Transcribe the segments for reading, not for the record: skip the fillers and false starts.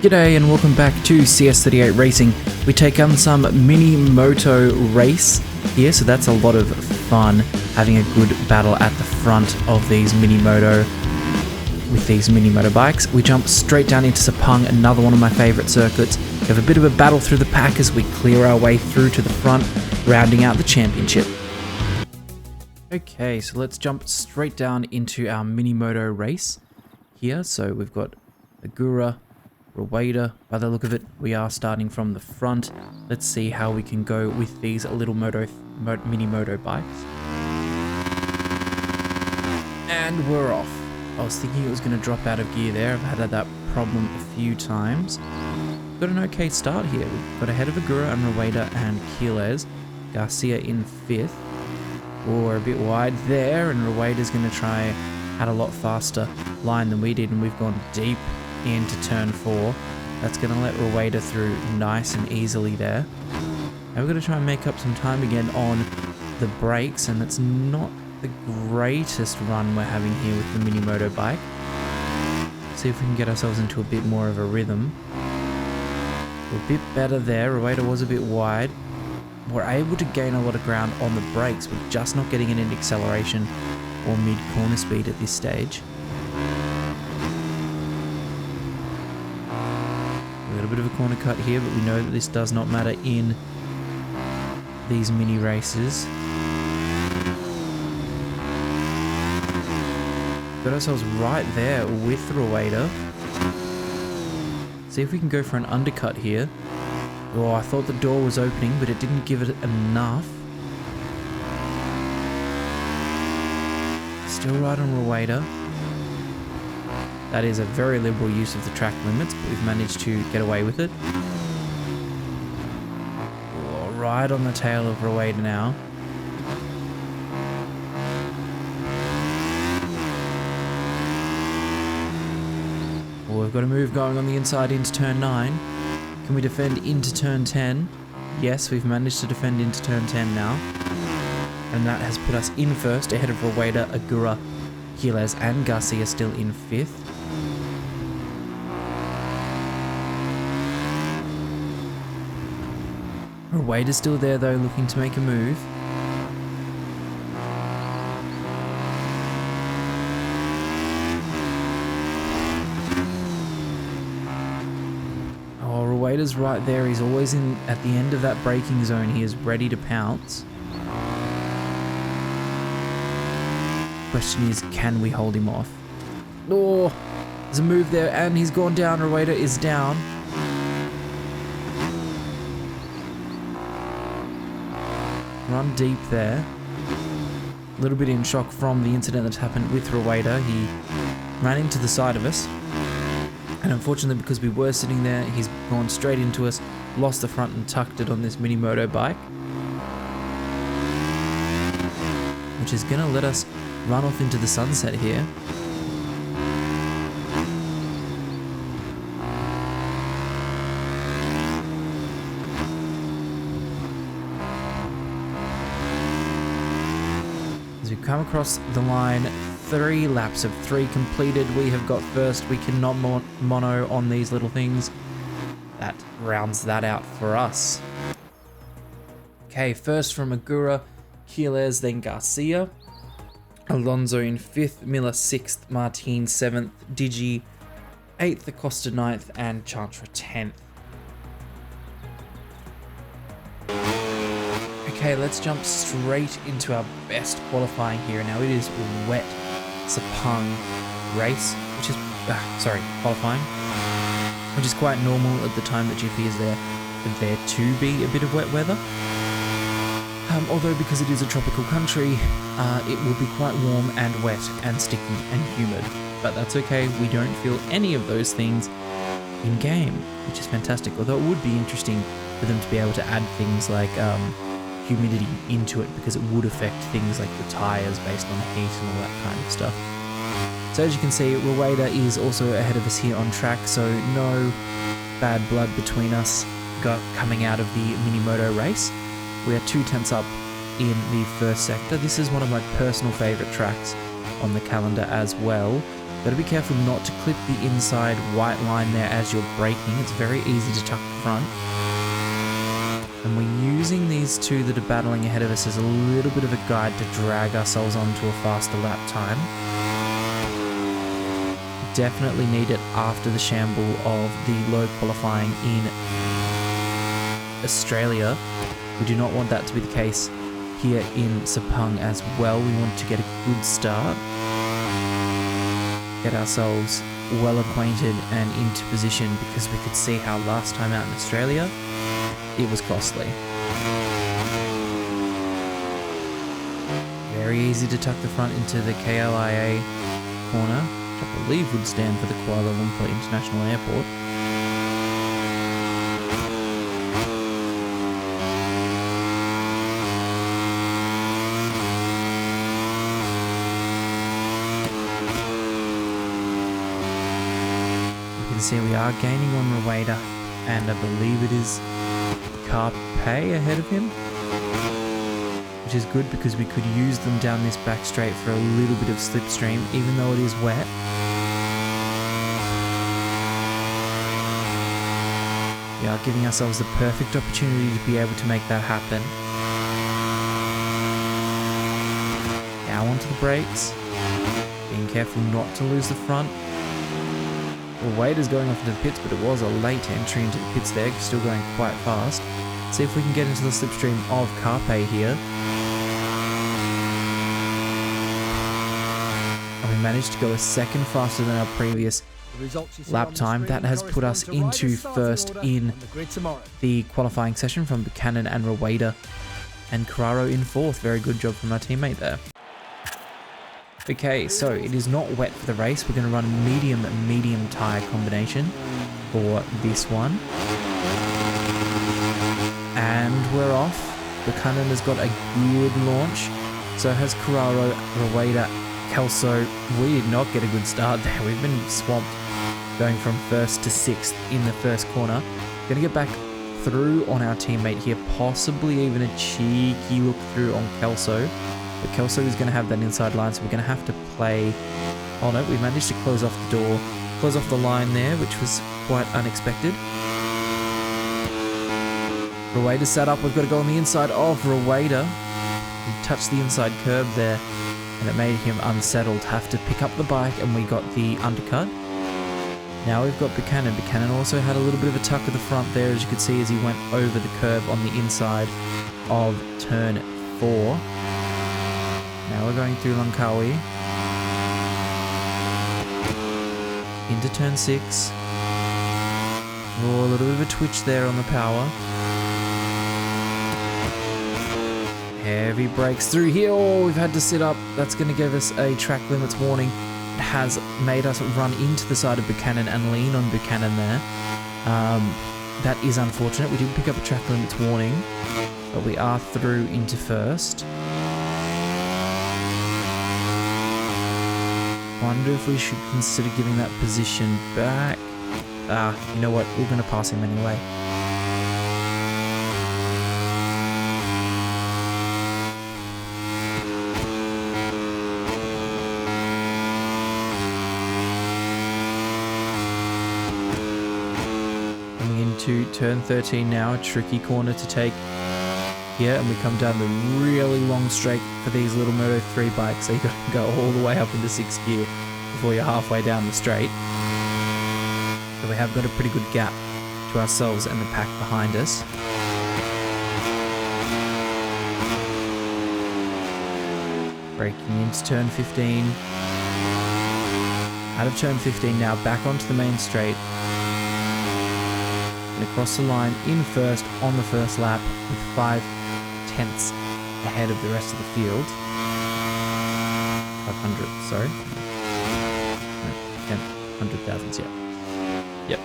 G'day and welcome back to CS38 Racing. We take on some mini moto race here, so that's a lot of fun, having a good battle at the front of these mini moto with these mini moto bikes. We jump straight down into Sepang, another one of my favourite circuits. We have a bit of a battle through the pack as we clear our way through to the front, rounding out the championship. Okay, so let's jump straight down into our mini moto race here. So we've got Agura, Rueda. By the look of it, we are starting from the front. Let's see how we can go with these little mini moto bikes. And we're off. I was thinking it was going to drop out of gear there. I've had that problem a few times. Got an okay start here. We've got ahead of Agura and Rueda and Quiles. Garcia in 5th. Oh, we're a bit wide there, and Rueda's going to try at a lot faster line than we did, and we've gone deep into turn 4. That's going to let Rueda through nice and easily there. Now we're going to try and make up some time again on the brakes, and it's not the greatest run we're having here with the mini moto bike. See if we can get ourselves into a bit more of a rhythm. We're a bit better there. Rueda was a bit wide. We're able to gain a lot of ground on the brakes. We're just not getting it in acceleration or mid corner speed at this stage. A bit of a corner cut here, but we know that this does not matter in these mini races. Got ourselves right there with Rueda. See if we can go for an undercut here. Oh, I thought the door was opening, but it didn't give it enough. Still right on Rueda. That is a very liberal use of the track limits, but we've managed to get away with it. Oh, right on the tail of Rueda now. Oh, we've got a move going on the inside into turn 9. Can we defend into turn 10? Yes, we've managed to defend into turn 10 now. And that has put us in first, ahead of Rueda, Agura, Quiles and Garcia still in 5th. Rueda's still there though, looking to make a move. Oh, Rueda's right there. He's always in at the end of that braking zone. He is ready to pounce. Question is, can we hold him off? Oh, there's a move there and he's gone down. Rueda is down. Run deep there. A little bit in shock from the incident that happened with Rueda. He ran into the side of us. And unfortunately, because we were sitting there, he's gone straight into us, lost the front and tucked it on this mini moto bike. Which is going to let us run off into the sunset here. As we come across the line, 3 laps of 3 completed. We have got first. We cannot mono on these little things. That rounds that out for us. Okay, first from Agura, Quiles, then Garcia. Alonso in 5th, Miller 6th, Martin 7th, Digi 8th, Acosta 9th, and Chantra 10th. Okay, let's jump straight into our best qualifying here. Now it is wet Sepang race, which is, qualifying, which is quite normal at the time that GP is there to be a bit of wet weather. Although because it is a tropical country, it will be quite warm and wet and sticky and humid. But that's okay, we don't feel any of those things in game, which is fantastic. Although it would be interesting for them to be able to add things like humidity into it, because it would affect things like the tyres based on heat and all that kind of stuff. So as you can see, Rueda is also ahead of us here on track, so no bad blood between us coming out of the mini moto race. We are 2 tenths up in the first sector. This is one of my personal favourite tracks on the calendar as well. Got to be careful not to clip the inside white line there as you're braking. It's very easy to tuck the front. And we're using these two that are battling ahead of us as a little bit of a guide to drag ourselves onto a faster lap time. Definitely need it after the shamble of the low qualifying in Australia. We do not want that to be the case here in Sepang as well. We want to get a good start, get ourselves well acquainted and into position, because we could see how last time out in Australia it was costly. Very easy to tuck the front into the KLIA corner, which I believe would stand for the Kuala Lumpur International Airport. You can see we are gaining on Rueda, and I believe it is Carpe ahead of him, which is good because we could use them down this back straight for a little bit of slipstream, even though it is wet. We are giving ourselves the perfect opportunity to be able to make that happen. Now onto the brakes, being careful not to lose the front. Rueda's going off into the pits, but it was a late entry into the pits there, still going quite fast. See if we can get into the slipstream of Carpe here. And we managed to go a second faster than our previous lap time. That has put us into first in the qualifying session from Buchanan and Rueda. And Carraro in fourth. Very good job from our teammate there. Okay, so it is not wet for the race. We're going to run a medium tyre combination for this one. And we're off. Buchanan has got a good launch. So has Carraro, Rueda, Kelso. We did not get a good start there. We've been swamped going from first to sixth in the first corner. Going to get back through on our teammate here. Possibly even a cheeky look through on Kelso. But Kelso is going to have that inside line, so we're going to have to play... Oh no, we managed to close off the door, close off the line there, which was quite unexpected. Rueda set up, we've got to go on the inside of Rueda. He touched the inside curb there, and it made him unsettled. Have to pick up the bike, and we got the undercut. Now we've got Buchanan. Buchanan also had a little bit of a tuck at the front there, as you could see, as he went over the curb on the inside of turn 4. Now we're going through Langkawi into turn 6. Oh, a little bit of a twitch there on the power. Heavy brakes through here. Oh, we've had to sit up. That's going to give us a track limits warning. It has made us run into the side of Buchanan and lean on Buchanan there. That is unfortunate. We did pick up a track limits warning, but we are through into first. Wonder if we should consider giving that position back. You know what? We're going to pass him anyway. Coming into turn 13 now, a tricky corner to take here, and we come down the really long straight for these little Moto3 bikes, so you got to go all the way up into 6th gear before you're halfway down the straight. So we have got a pretty good gap to ourselves and the pack behind us. Braking into turn 15. Out of turn 15 now, back onto the main straight. And across the line in first on the first lap with 5 tenths ahead of the rest of the field. 500, sorry. No, 100,000, yeah. Yep.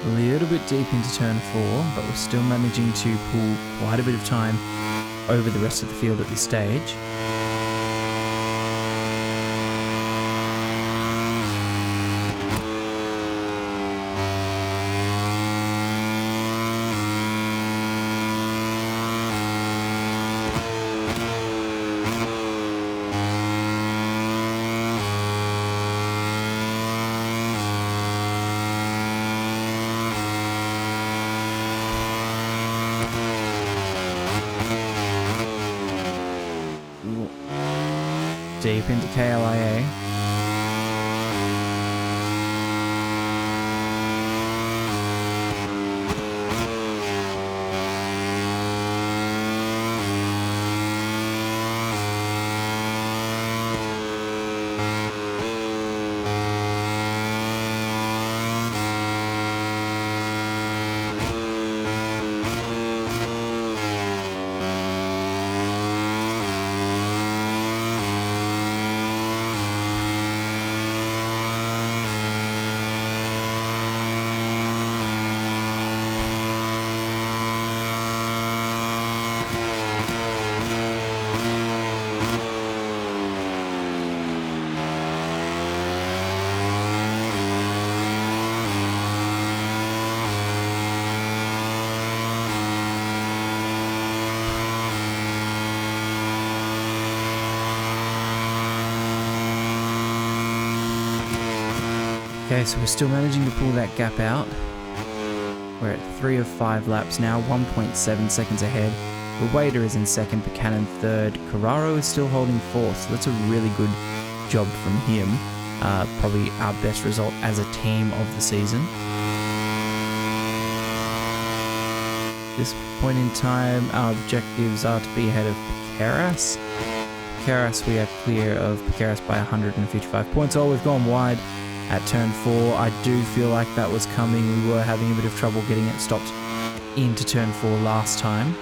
A little bit deep into turn 4, but we're still managing to pull quite a bit of time over the rest of the field at this stage. Deep into KLIA. Okay, so we're still managing to pull that gap out. We're at 3 of 5 laps now, 1.7 seconds ahead. Rueda is in second, Buchanan third. Carraro is still holding fourth, so that's a really good job from him. Probably our best result as a team of the season. At this point in time, our objectives are to be ahead of Piqueras. Piqueras, we are clear of Piqueras by 155 points. Oh, we've gone wide at turn 4. I do feel like that was coming. We were having a bit of trouble getting it stopped into turn 4 last time.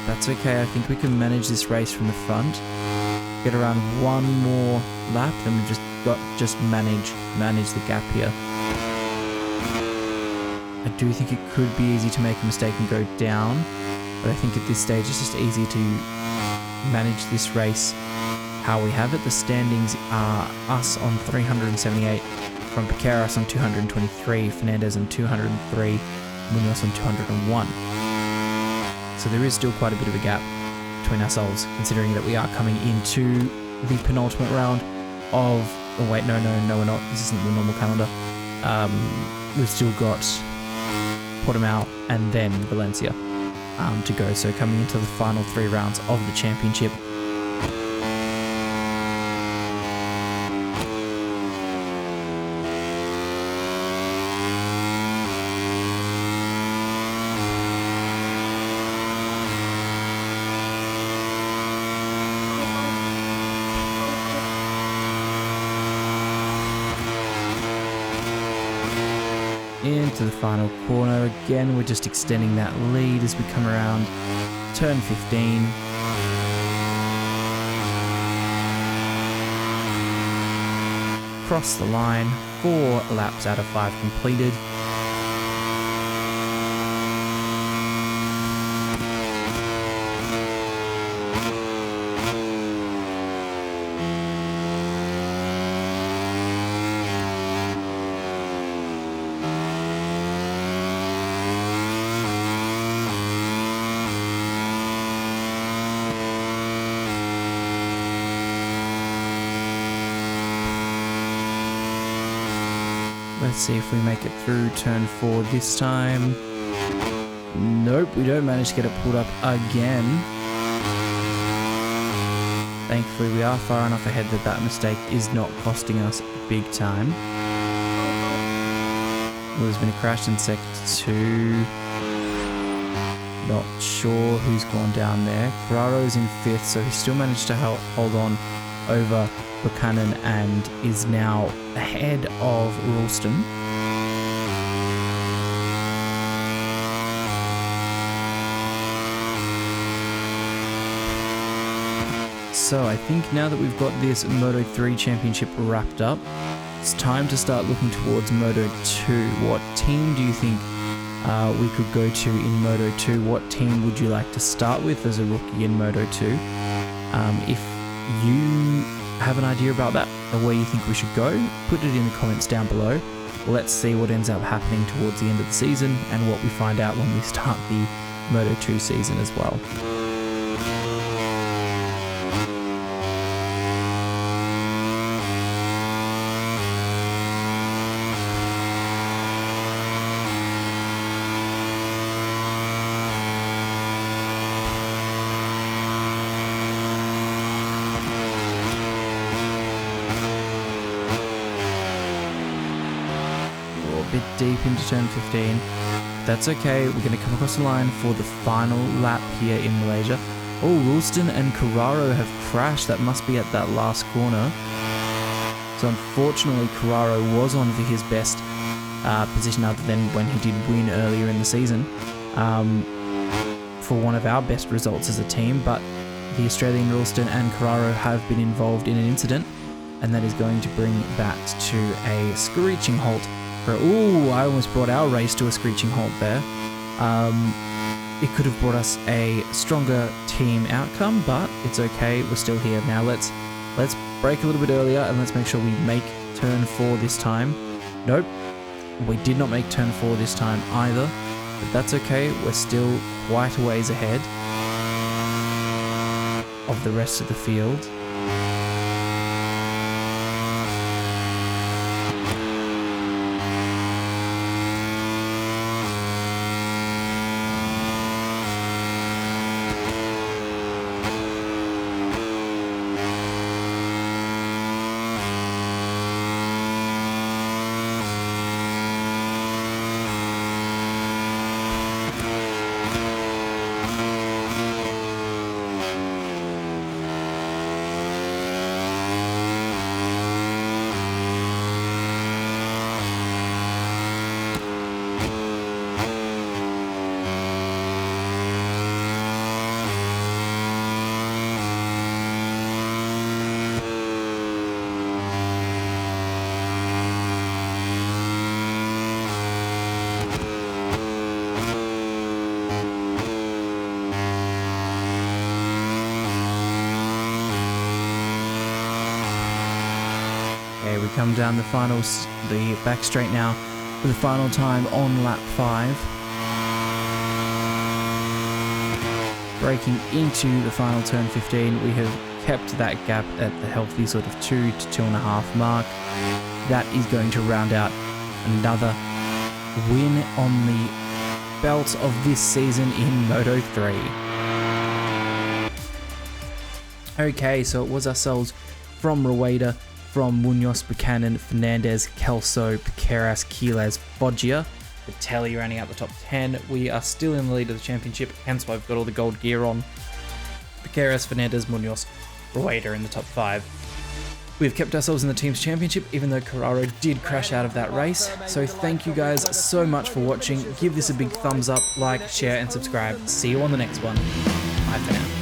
That's okay, I think we can manage this race from the front. Get around one more lap, then we've just manage the gap here. I do think it could be easy to make a mistake and go down, but I think at this stage it's just easy to manage this race how we have it. The standings are us on 378, from Piqueras on 223, Fernandez on 203, Munoz on 201. So there is still quite a bit of a gap between ourselves, considering that we are coming into the penultimate round of... Oh wait, no, we're not. This isn't the normal calendar. We've still got Portimao and then Valencia to go. So coming into the final 3 rounds of the championship. Into the final corner. Again, we're just extending that lead as we come around turn 15. Cross the line, 4 laps out of 5 completed. Let's see if we make it through turn 4 this time. Nope, we don't manage to get it pulled up again. Thankfully, we are far enough ahead that that mistake is not costing us big time. There's been a crash in sector 2. Not sure who's gone down there. Carraro's in 5th, so he still managed to hold on over Buchanan and is now ahead of Ralston. So I think now that we've got this Moto3 championship wrapped up, it's time to start looking towards Moto2. What team do you think we could go to in Moto2? What team would you like to start with as a rookie in Moto2? If you have an idea about that, or where you think we should go, put it in the comments down below. Let's see what ends up happening towards the end of the season and what we find out when we start the Moto2 season as well. Bit deep into turn 15. That's okay, we're going to come across the line for the final lap here in Malaysia. Oh, Ralston and Carraro have crashed. That must be at that last corner. So unfortunately, Carraro was on for his best position other than when he did win earlier in the season for one of our best results as a team. But the Australian Ralston and Carraro have been involved in an incident, and that is going to bring that to a screeching halt. Ooh, I almost brought our race to a screeching halt there. It could have brought us a stronger team outcome, but it's okay. We're still here now. Let's brake a little bit earlier and let's make sure we make turn 4 this time. Nope, we did not make turn 4 this time either, but that's okay. We're still quite a ways ahead of the rest of the field. Okay, we come down the back straight now for the final time on lap 5. Braking into the final turn 15, we have kept that gap at the healthy sort of 2 to 2.5 mark. That is going to round out another win on the belt of this season in Moto3. Okay, so it was ourselves from Rueda, from Munoz, Buchanan, Fernandez, Kelso, Piqueras, Quiles, Foggia, Vitelli rounding out the top 10. We are still in the lead of the championship, hence why we've got all the gold gear on. Piqueras, Fernandez, Munoz, Rueda in the top 5. We've kept ourselves in the team's championship, even though Carraro did crash out of that race. So thank you guys so much for watching. Give this a big thumbs up, like, share, and subscribe. See you on the next one. Bye for now.